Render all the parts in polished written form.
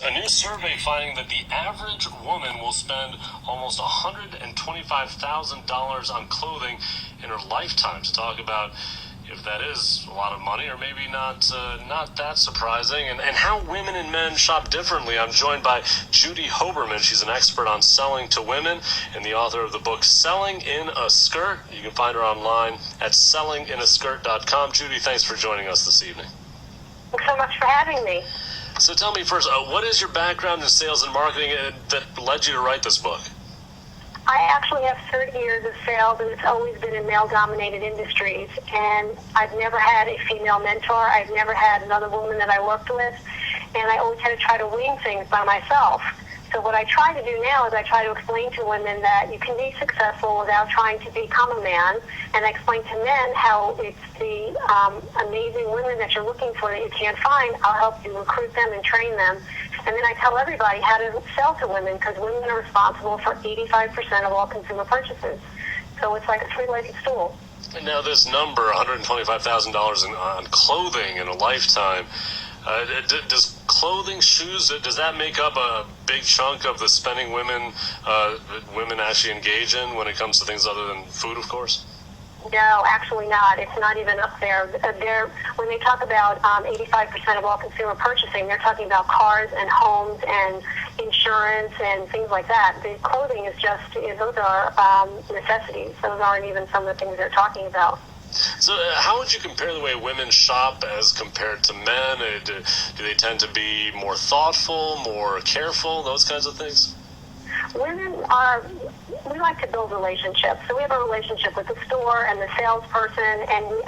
A new survey finding that the average woman will spend almost $125,000 on clothing in her lifetime. To talk about if that is a lot of money or maybe not that surprising, and how women and men shop differently. I'm joined by Judy Hoberman. She's an expert on selling to women and the author of the book Selling in a Skirt. You can find her online at sellinginaskirt.com. Judy, thanks for joining us this evening. Thanks so much for having me. So tell me first, what is your background in sales and marketing that led you to write this book? I actually have 30 years of sales, and it's always been in male-dominated industries. And I've never had a female mentor. I've never had another woman that I worked with. And I always had to try to wing things by myself. So what I try to do now is I try to explain to women that you can be successful without trying to become a man. And I explain to men how it's the amazing women that you're looking for that you can't find. I'll help you recruit them and train them. And then I tell everybody how to sell to women, because women are responsible for 85% of all consumer purchases. So it's like a three-legged stool. And now this number, $125,000 on clothing in a lifetime, does clothing, shoes, does that make up a big chunk of the spending women actually engage in when it comes to things other than food, of course? No, actually not. It's not even up there. When they talk about 85% of all consumer purchasing, they're talking about cars and homes and insurance and things like that. The clothing is those are necessities. Those aren't even some of the things they're talking about. So how would you compare the way women shop as compared to men? Do they tend to be more thoughtful, more careful, those kinds of things? We like to build relationships. So we have a relationship with the store and the salesperson, and we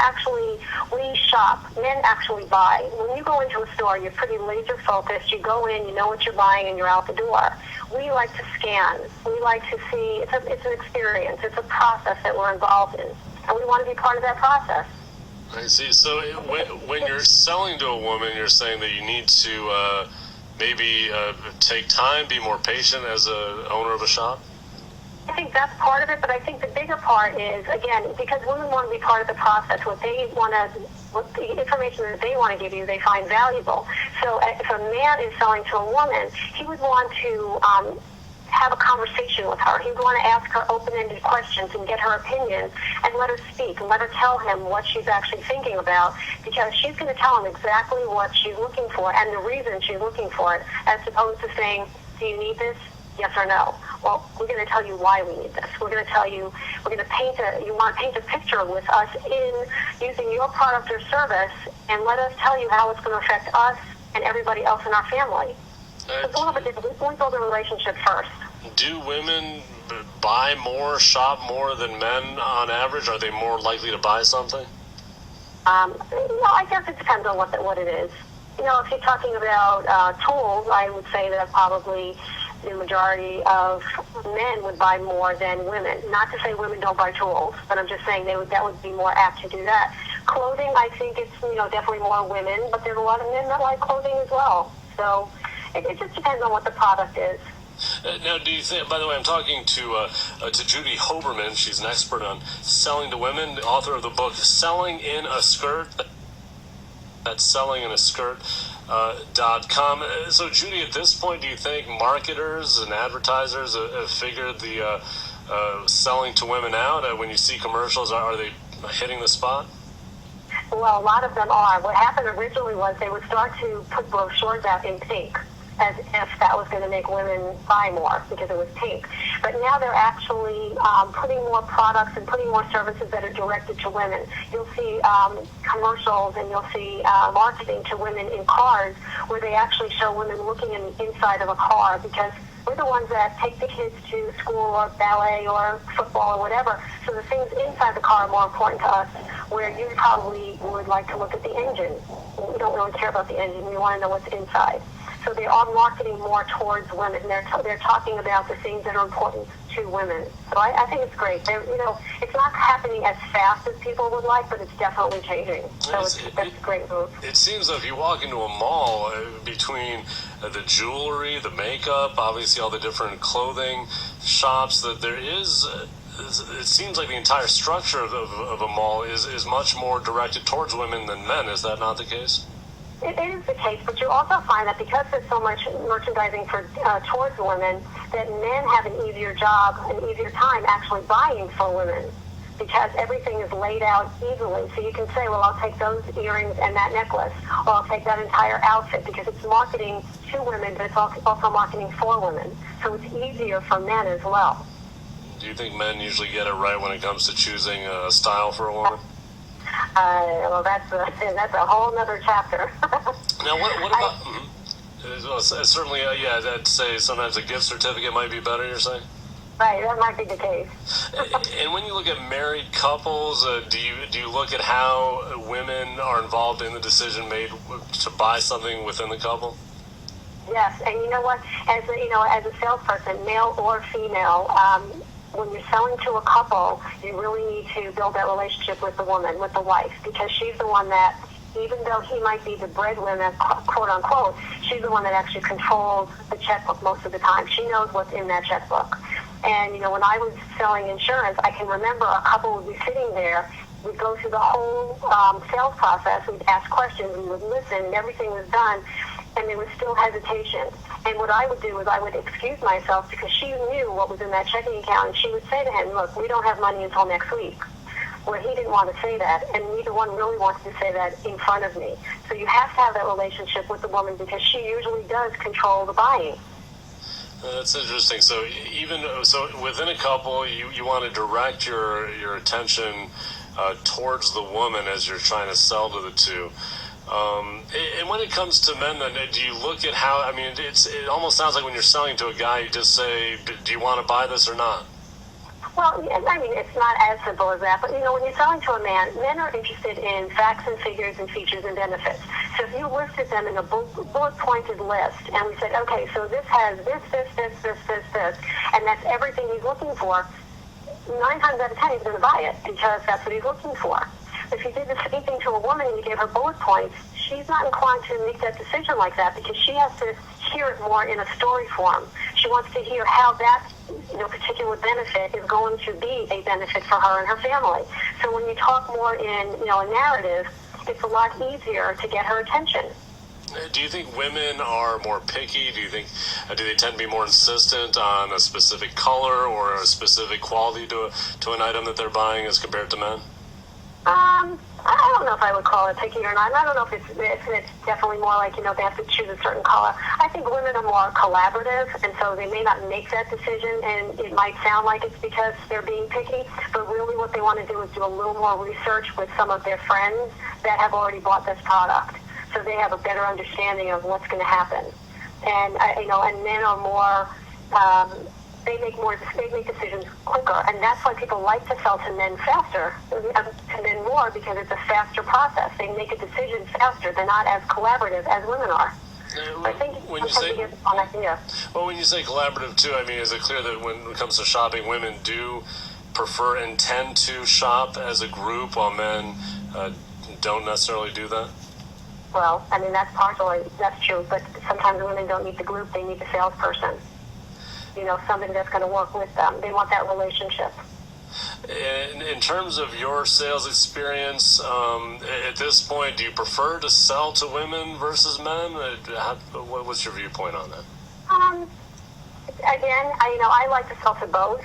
shop. Men actually buy. When you go into a store, you're pretty laser focused. You go in, you know what you're buying, and you're out the door. We like to scan. We like to see. It's an experience. It's a process that we're involved in. And we want to be part of that process. I see. So when you're selling to a woman, you're saying that you need to maybe take time, be more patient as a owner of a shop? I think that's part of it, but I think the bigger part is, again, because women want to be part of the process, what the information that they want to give you, they find valuable. So if a man is selling to a woman, he would want to have a conversation with her. He would want to ask her open-ended questions and get her opinion and let her speak and let her tell him what she's actually thinking about, because she's going to tell him exactly what she's looking for and the reason she's looking for it, as opposed to saying, do you need this? Yes or no? Well, we're going to tell you why we need this. We're going to tell you, you want to paint a picture with us in using your product or service, and let us tell you how it's going to affect us and everybody else in our family. It's a little bit different. We build a relationship first. Do women buy more, shop more than men on average? Are they more likely to buy something? I guess it depends on what it is. If you're talking about tools, I would say that probably the majority of men would buy more than women. Not to say women don't buy tools, but I'm just saying that would be more apt to do that. Clothing, I think it's definitely more women, but there's a lot of men that like clothing as well. So it just depends on what the product is. Now, do you think, by the way, I'm talking to Judy Hoberman. She's an expert on selling to women, the author of the book Selling in a Skirt. That's sellinginaskirt.com. So, Judy, at this point, do you think marketers and advertisers have figured the selling to women out? When you see commercials, are they hitting the spot? Well, a lot of them are. What happened originally was they would start to put brochures out in pink, as if that was going to make women buy more because it was pink. But now they're actually putting more products and putting more services that are directed to women. You'll see commercials, and you'll see marketing to women in cars, where they actually show women looking inside of a car, because we're the ones that take the kids to school or ballet or football or whatever. So the things inside the car are more important to us, where you probably would like to look at the engine. We don't really care about the engine. We want to know what's inside. So they are marketing more towards women. They're talking about the things that are important to women. So I think it's great. It's not happening as fast as people would like, but it's definitely changing. So that's a great move. It seems that if you walk into a mall, between the jewelry, the makeup, obviously all the different clothing shops, that there is... It seems like the entire structure of a mall is much more directed towards women than men. Is that not the case? It is the case, but you also find that because there's so much merchandising towards women, that men have an easier job, an easier time actually buying for women, because everything is laid out easily. So you can say, well, I'll take those earrings and that necklace, or I'll take that entire outfit, because it's marketing to women, but it's also marketing for women. So it's easier for men as well. Do you think men usually get it right when it comes to choosing a style for a woman? Well, that's a whole other chapter. Now, what about... certainly, I'd say sometimes a gift certificate might be better, you're saying? Right, that might be the case. And when you look at married couples, do you look at how women are involved in the decision made to buy something within the couple? Yes, and you know what? As a salesperson, male or female, when you're selling to a couple, you really need to build that relationship with the woman, with the wife, because she's the one that, even though he might be the breadwinner, quote unquote, she's the one that actually controls the checkbook most of the time. She knows what's in that checkbook. And, when I was selling insurance, I can remember a couple would be sitting there. We'd go through the whole sales process. We'd ask questions. We would listen. And everything was done. And there was still hesitation. And what I would do is I would excuse myself, because she knew what was in that checking account. And she would say to him, look, we don't have money until next week. Well, he didn't want to say that, and neither one really wants to say that in front of me. So you have to have that relationship with the woman, because she usually does control the buying. That's interesting. So within a couple, you want to direct your attention towards the woman as you're trying to sell to the two. And when it comes to men, then, do you look at how? I mean, it almost sounds like when you're selling to a guy, you just say, "Do you want to buy this or not?" Well, I mean, it's not as simple as that. But, when you're selling to a man, men are interested in facts and figures and features and benefits. So if you listed them in a bullet-pointed list, and we said, okay, so this has this, and that's everything he's looking for, 9 times out of 10 he's going to buy it, because that's what he's looking for. If you did the same thing to a woman and you gave her bullet points, she's not inclined to make that decision like that, because she has to hear it more in a story form. She wants to hear how that particular benefit is going to be a benefit for her and her family. So when you talk more in a narrative, it's a lot easier to get her attention. Do you think women are more picky? Do they tend to be more insistent on a specific color or a specific quality to an item that they're buying as compared to men? I don't know if I would call it picky or not. I don't know if it's definitely more like, they have to choose a certain color. I think women are more collaborative, and so they may not make that decision, and it might sound like it's because they're being picky, but really what they want to do is do a little more research with some of their friends that have already bought this product, so they have a better understanding of what's going to happen. And, and men are more... They make decisions quicker, and that's why people like to sell to men faster, to men more, because it's a faster process. They make a decision faster. They're not as collaborative as women are. I think when you say, one idea. Well, when you say collaborative too, I mean, is it clear that when it comes to shopping, women do prefer and tend to shop as a group, while men don't necessarily do that? Well, I mean, that's true, but sometimes women don't need the group; they need the salesperson. Somebody that's going to work with them. They want that relationship. In terms of your sales experience, at this point, do you prefer to sell to women versus men? What's your viewpoint on that? Again, I like to sell to both,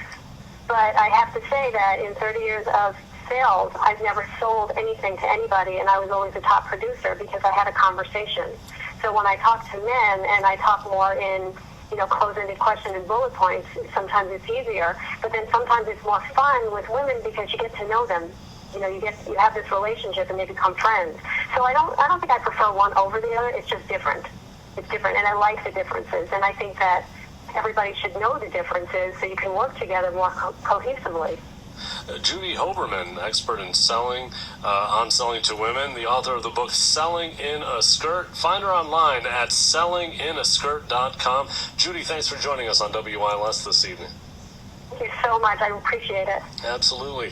but I have to say that in 30 years of sales, I've never sold anything to anybody, and I was always a top producer because I had a conversation. So when I talk to men, and I talk more in close-ended question and bullet points, sometimes it's easier, but then sometimes it's more fun with women because you get to know them. You have this relationship and they become friends. So I don't think I prefer one over the other. It's just different. It's different, and I like the differences, and I think that everybody should know the differences so you can work together more cohesively. Judy Hoberman, expert in selling, on selling to women, the author of the book Selling in a Skirt. Find her online at sellinginaskirt.com. Judy, thanks for joining us on WILS this evening. Thank you so much. I appreciate it. Absolutely.